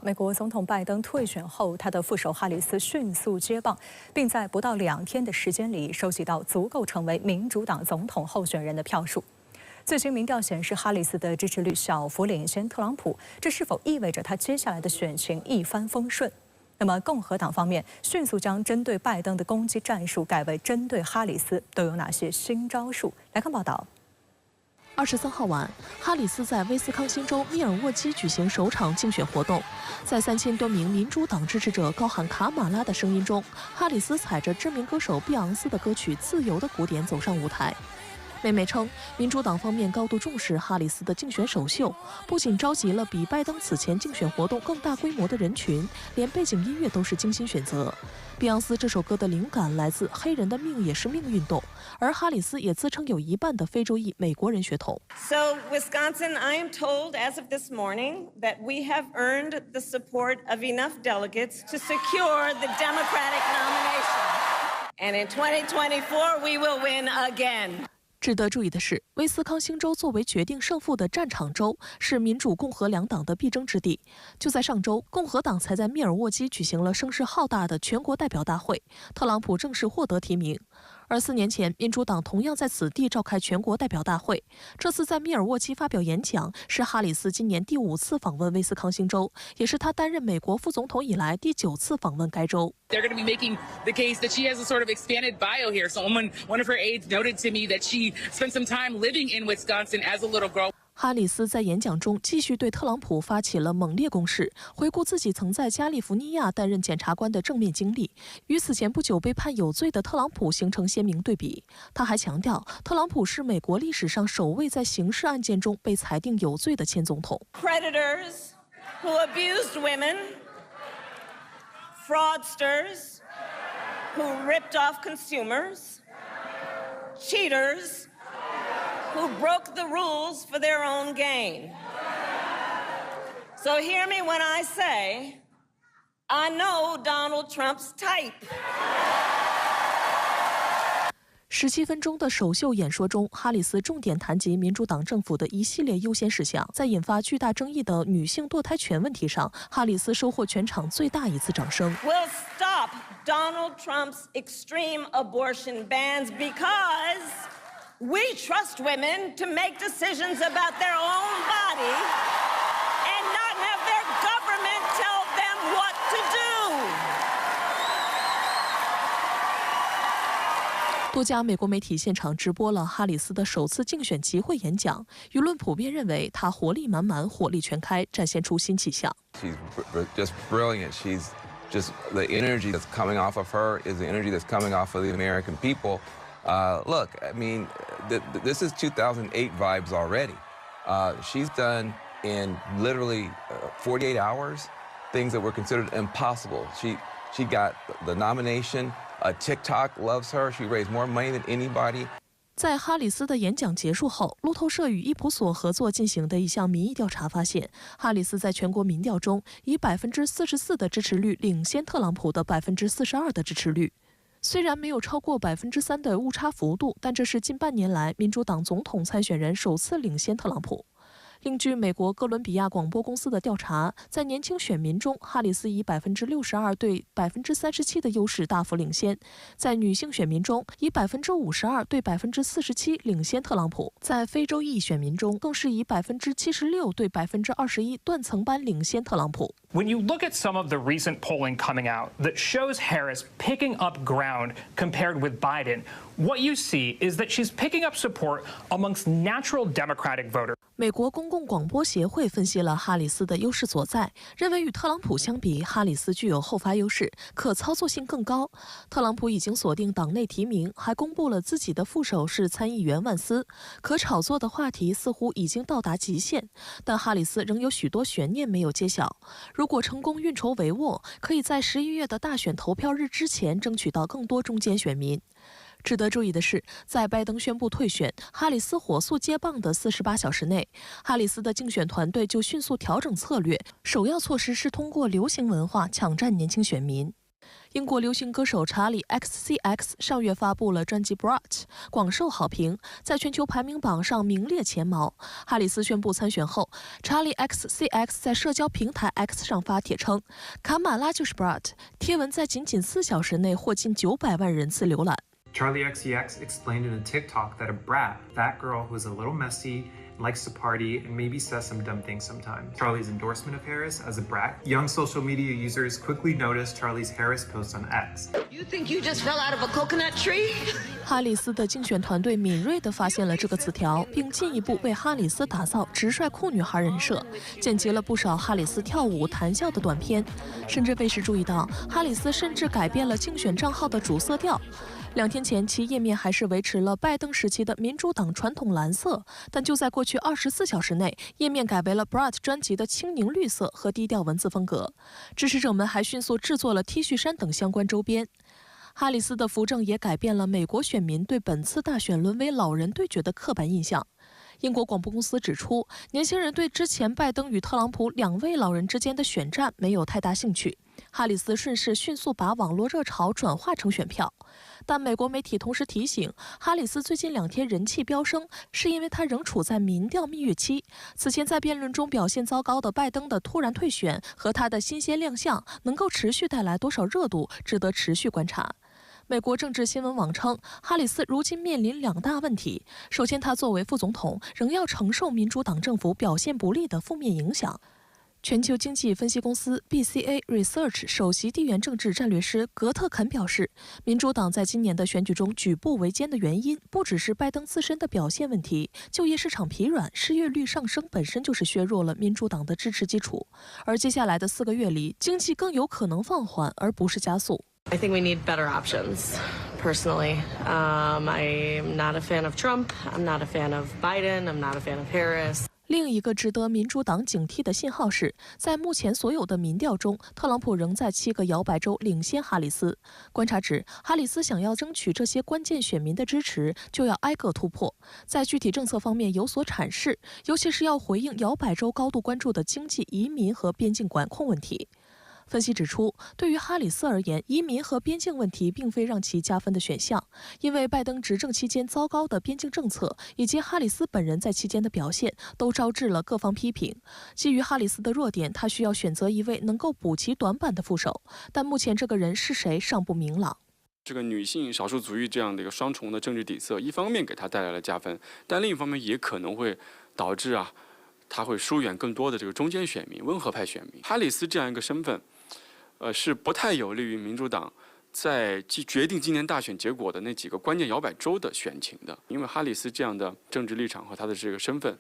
美国总统拜登退选后，他的副手哈里斯迅速接棒，并在不到2天的时间里收集到足够成为民主党总统候选人的票数。最新民调显示，哈里斯的支持率小幅领先特朗普，这是否意味着他接下来的选情一帆风顺？那么，共和党方面迅速将针对拜登的攻击战术改为针对哈里斯，都有哪些新招数？来看报道。23号晚，哈里斯在威斯康星州密尔沃基举行首场竞选活动，在3000多名民主党支持者高喊卡马拉的声音中，哈里斯踩着知名歌手碧昂斯的歌曲《自由》的鼓点走上舞台。妹妹称，民主党方面高度重视哈里斯的竞选首秀，不仅召集了比拜登此前竞选活动更大规模的人群，连背景音乐都是精心选择。碧昂斯这首歌的灵感来自《黑人的命也是命》运动，而哈里斯也自称有一半的非洲裔美国人血统。So Wisconsin, I am told as of this morning that we have earned the support of enough delegates to secure the Democratic nomination, and in 2024 we will win again. 值得注意的是，威斯康星州作为决定胜负的战场州，是民主、共和两党的必争之地。就在上周，共和党才在密尔沃基举行了声势浩大的全国代表大会，特朗普正式获得提名。而4年前，民主党同样在此地召开全国代表大会。这次在密尔沃基发表演讲，是哈里斯今年第5次访问威斯康星州，也是他担任美国副总统以来第9次访问该州。They're going to be making the case that she has a sort of expanded bio here. So one of her aides noted to me that she spent some time living in Wisconsin as a little girl. 哈里斯在演讲中继续对特朗普发起了猛烈攻势，回顾自己曾在加利福尼亚担任检察官的正面经历，与此前不久被判有罪的特朗普形成鲜明对比。他还强调，特朗普是美国历史上首位在刑事案件中被裁定有罪的前总统。Predators who abused women, fraudsters who ripped off consumers, cheaters who broke the rules for their own gain. So hear me when I say, I know Donald Trump's type. 17分钟的首秀演说中，哈里斯重点谈及民主党政府的一系列优先事项。在引发巨大争议的女性堕胎权问题上，哈里斯收获全场最大一次掌声。We'll stop Donald Trump's extreme abortion bans because we trust women to make decisions about their own body and not have their government tell them what to do. 多家美国媒体现场直播了哈里斯的首次竞选集会演讲，舆论普遍认为她活力满满、火力全开，展现出新气象。 She's just brilliant. She's just the energy that's coming off of her is the energy that's coming off of the American people. Look, I mean, this is 2008 vibes already. She's done in literally 48 hours things that were considered impossible. She got the nomination. TikTok loves her. She raised more money than anybody. 在哈里斯的演讲结束后，路透社与伊普索合作进行的一项民意调查发现，哈里斯在全国民调中以44%的支持率领先特朗普的42%的支持率。虽然没有超过3%的误差幅度，但这是近半年来民主党总统参选人首次领先特朗普。另据美国哥伦比亚广播公司的调查，在年轻选民中，哈里斯以62%对37%的优势大幅领先；在女性选民中，以52%对47%领先特朗普；在非洲裔选民中，更是以76%对21%断层般领先特朗普。When you look at some of the recent polling coming out that shows Harris picking up ground compared with Biden, what you see is that she's picking up support amongst natural Democratic voters. 美国公共广播协会分析了哈里斯的优势所在，认为与特朗普相比，哈里斯具有后发优势，可操作性更高。特朗普已经锁定党内提名，还公布了自己的副手是参议员万斯，可炒作的话题似乎已经到达极限。但哈里斯仍有许多悬念没有揭晓。如果成功运筹帷幄，可以在11月的大选投票日之前争取到更多中间选民。值得注意的是，在拜登宣布退选，哈里斯火速接棒的48小时内，哈里斯的竞选团队就迅速调整策略，首要措施是通过流行文化抢占年轻选民。英国流行歌手查理 XCX 上月发布了专辑《Brat》，广受好评，在全球排名榜上名列前茅。哈里斯宣布参选后，查理 XCX 在社交平台 X 上发帖称：“卡马拉就是 Brat”， 贴文在仅4小时内获近900万人次浏览。Charlie XCX explained in a TikTok that a brat, that girl who's a little messy, likes to party, and maybe says some dumb things sometimes. Charlie's endorsement of Harris as a brat. Young social media users quickly noticed Charlie's Harris post on X. You think you just fell out of a coconut tree? 哈里斯的竞选团队敏锐地发现了这个词条，并进一步为哈里斯打造直率酷女孩人设，剪辑了不少哈里斯跳舞谈笑的短片。深圳卫视注意到，哈里斯甚至改变了竞选账号的主色调。2天前，其页面还是维持了拜登时期的民主党传统蓝色，但就在过去24小时内，页面改为了 Brat 专辑的青柠绿色和低调文字风格。支持者们还迅速制作了 T 恤衫等相关周边。哈里斯的扶正也改变了美国选民对本次大选沦为老人对决的刻板印象。英国广播公司指出，年轻人对之前拜登与特朗普2位老人之间的选战没有太大兴趣。哈里斯顺势迅速把网络热潮转化成选票，但美国媒体同时提醒，哈里斯最近2天人气飙升，是因为她仍处在民调蜜月期。此前在辩论中表现糟糕的拜登的突然退选和他的新鲜亮相，能够持续带来多少热度，值得持续观察。美国政治新闻网称，哈里斯如今面临2大问题。首先，她作为副总统，仍要承受民主党政府表现不利的负面影响。全球经济分析公司 BCA Research 首席地缘政治战略师格特肯表示，民主党在今年的选举中举步维艰的原因，不只是拜登自身的表现问题，就业市场疲软、失业率上升本身就是削弱了民主党的支持基础。而接下来的4个月里，经济更有可能放缓，而不是加速。I think we need better options. Personally, I'm not a fan of Trump. I'm not a fan of Biden. I'm not a fan of Harris. 另一个值得民主党警惕的信号是，在目前所有的民调中，特朗普仍在7个摇摆州领先哈里斯。观察指，哈里斯想要争取这些关键选民的支持，就要挨个突破，在具体政策方面有所阐释，尤其是要回应摇摆州高度关注的经济、移民和边境管控问题。分析指出，对于哈里斯而言，移民和边境问题并非让其加分的选项，因为拜登执政期间糟糕的边境政策以及哈里斯本人在期间的表现，都招致了各方批评。基于哈里斯的弱点，他需要选择一位能够补齐短板的副手，但目前这个人是谁尚不明朗。这个女性少数族裔这样的一个双重的政治底色，一方面给他带来了加分，但另一方面也可能会导致他会疏远更多的这个中间选民、温和派选民。哈里斯这样一个身份，是不太有利于民主党在决定今年大选结果的那几个关键摇摆州的选情的，因为哈里斯这样的政治立场和他的这个身份，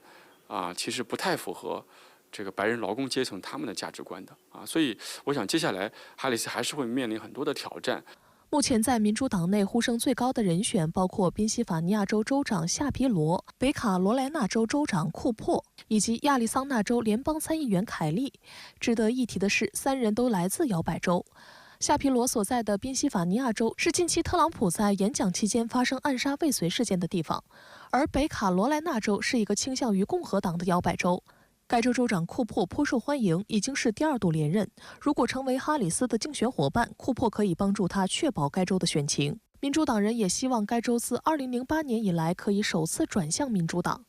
其实不太符合这个白人劳工阶层他们的价值观的所以我想接下来哈里斯还是会面临很多的挑战。目前在民主党内呼声最高的人选包括宾夕法尼亚州州长夏皮罗、北卡罗来纳州州长库珀以及亚利桑那州联邦参议员凯利。值得一提的是，3人都来自摇摆州。夏皮罗所在的宾夕法尼亚州是近期特朗普在演讲期间发生暗杀未遂事件的地方，而北卡罗来纳州是一个倾向于共和党的摇摆州。该州州长库珀颇受欢迎，已经是第2度连任。如果成为哈里斯的竞选伙伴，库珀可以帮助他确保该州的选情。民主党人也希望该州自2008年以来可以首次转向民主党。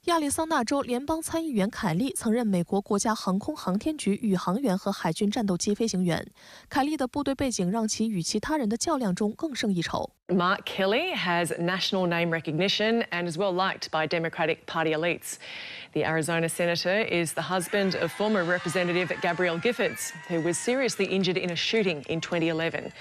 亚利桑那州联邦参议员凯利曾任美国国家航空航天局宇航员和海军战斗机飞行员。凯利的部队背景让其与其他人的较量中更胜一筹。Mark Kelly has national name recognition and is well liked by Democratic Party elites. The Arizona senator is the husband of former Representative Gabrielle Giffords, who was seriously injured in a shooting in 2011.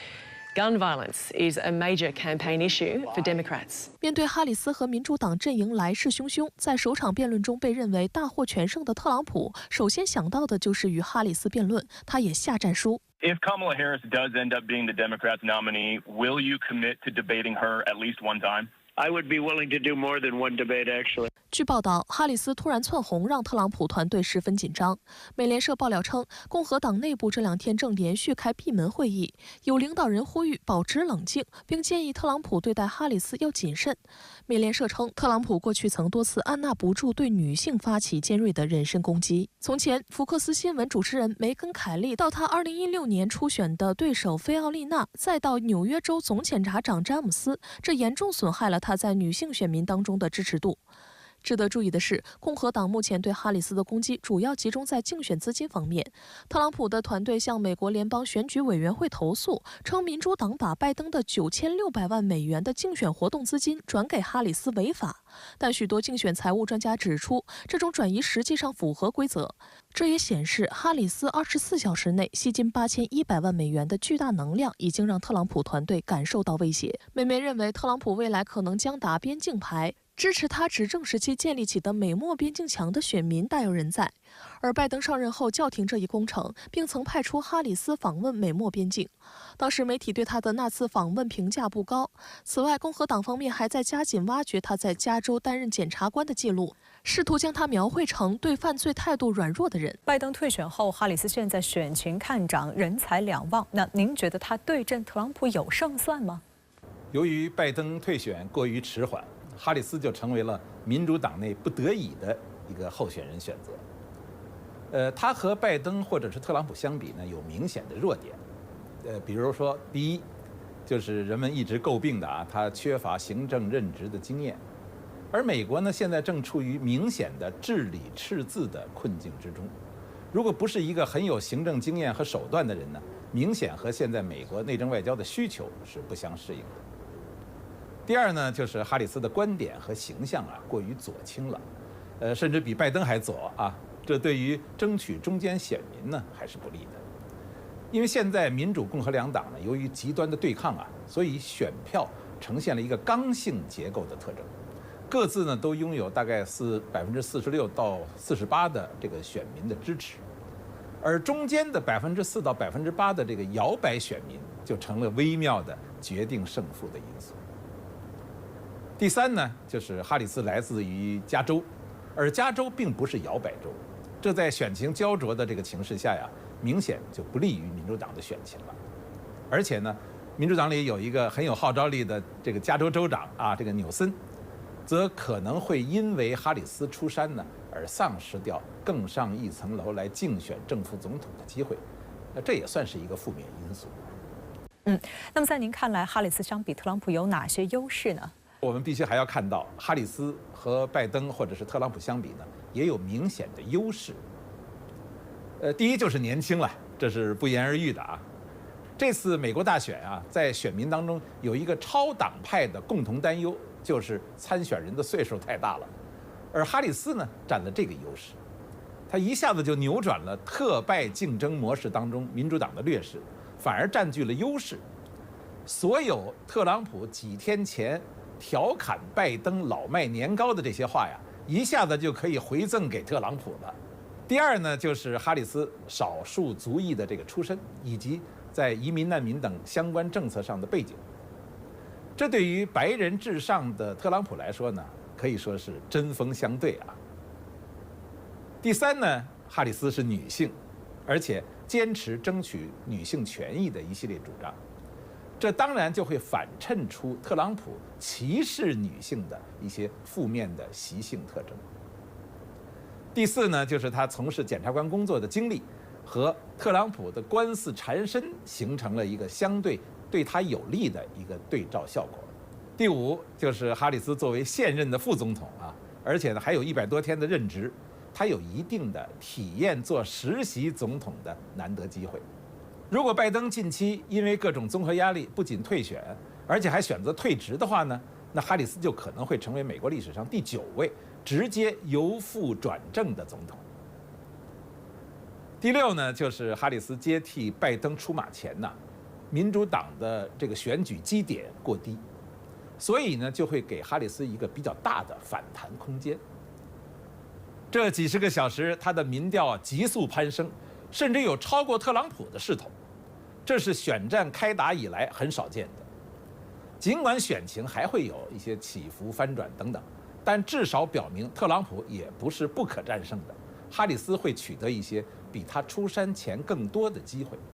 Gun violence is a major campaign issue for Democrats. 面对哈里斯和民主党阵营来势汹汹，在首场辩论中被认为大获全胜的特朗普，首先想到的就是与哈里斯辩论，他也下战书。If Kamala Harris does end up being the Democrats' nominee, will you commit to debating her at least one time? I would be willing to do more than one debate, actually. 据报道，哈里斯突然窜红，让特朗普团队十分紧张。美联社爆料称，共和党内部这2天正连续开闭门会议，有领导人呼吁保持冷静，并建议特朗普对待哈里斯要谨慎。美联社称，特朗普过去曾多次按捺不住对女性发起尖锐的人身攻击。从前，福克斯新闻主持人梅根·凯利到他2016年初选的对手菲奥丽娜，再到纽约州总检察长詹姆斯，这严重损害了他在女性选民当中的支持度。值得注意的是，共和党目前对哈里斯的攻击主要集中在竞选资金方面。特朗普的团队向美国联邦选举委员会投诉，称民主党把拜登的9600万美元的竞选活动资金转给哈里斯违法。但许多竞选财务专家指出，这种转移实际上符合规则。这也显示，哈里斯24小时内吸金8100万美元的巨大能量已经让特朗普团队感受到威胁。美媒认为，特朗普未来可能将打边境牌。支持他执政时期建立起的美墨边境墙的选民大有人在，而拜登上任后叫停这一工程，并曾派出哈里斯访问美墨边境。当时媒体对他的那次访问评价不高。此外，共和党方面还在加紧挖掘他在加州担任检察官的记录，试图将他描绘成对犯罪态度软弱的人。拜登退选后，哈里斯现在选情看涨，人财两旺。那您觉得他对阵特朗普有胜算吗？由于拜登退选过于迟缓，哈里斯就成为了民主党内不得已的一个候选人选择。他和拜登或者是特朗普相比呢，有明显的弱点。比如说，第一，就是人们一直诟病的啊，他缺乏行政任职的经验。而美国呢，现在正处于明显的治理赤字的困境之中。如果不是一个很有行政经验和手段的人呢，明显和现在美国内政外交的需求是不相适应的。第二呢，就是哈里斯的观点和形象啊过于左倾了，甚至比拜登还左啊，这对于争取中间选民呢还是不利的。因为现在民主共和两党呢，由于极端的对抗啊，所以选票呈现了一个刚性结构的特征，各自呢都拥有大概46%到48%的这个选民的支持，而中间的4%到8%的这个摇摆选民就成了微妙的决定胜负的因素。第三呢，就是哈里斯来自于加州，而加州并不是摇摆州，这在选情焦灼的这个情势下呀，明显就不利于民主党的选情了。而且呢，民主党里有一个很有号召力的这个加州州长啊，这个纽森，则可能会因为哈里斯出山呢，而丧失掉更上一层楼来竞选正副总统的机会。那这也算是一个负面因素。那么在您看来，哈里斯相比特朗普有哪些优势呢？我们必须还要看到，哈里斯和拜登或者是特朗普相比呢，也有明显的优势。第一就是年轻了，这是不言而喻的啊。这次美国大选啊，在选民当中有一个超党派的共同担忧，就是参选人的岁数太大了。而哈里斯呢，占了这个优势，他一下子就扭转了特拜竞争模式当中民主党的劣势，反而占据了优势。所有特朗普几天前调侃拜登老迈年高的这些话呀，一下子就可以回赠给特朗普了。第二呢，就是哈里斯少数族裔的这个出身，以及在移民难民等相关政策上的背景，这对于白人至上的特朗普来说呢，可以说是针锋相对啊。第三呢，哈里斯是女性，而且坚持争取女性权益的一系列主张，这当然就会反衬出特朗普歧视女性的一些负面的习性特征。第四呢，就是他从事检察官工作的经历和特朗普的官司缠身形成了一个相对对他有利的一个对照效果。第五，就是哈里斯作为现任的副总统啊，而且呢还有100多天的任职，他有一定的体验做实习总统的难得机会。如果拜登近期因为各种综合压力不仅退选，而且还选择退职的话呢，那哈里斯就可能会成为美国历史上第9位直接由副转正的总统。第六呢，就是哈里斯接替拜登出马前呢，民主党的这个选举基点过低，所以呢就会给哈里斯一个比较大的反弹空间。这几十个小时，他的民调急速攀升，甚至有超过特朗普的势头，这是选战开打以来很少见的。尽管选情还会有一些起伏翻转等等，但至少表明特朗普也不是不可战胜的，哈里斯会取得一些比他出山前更多的机会。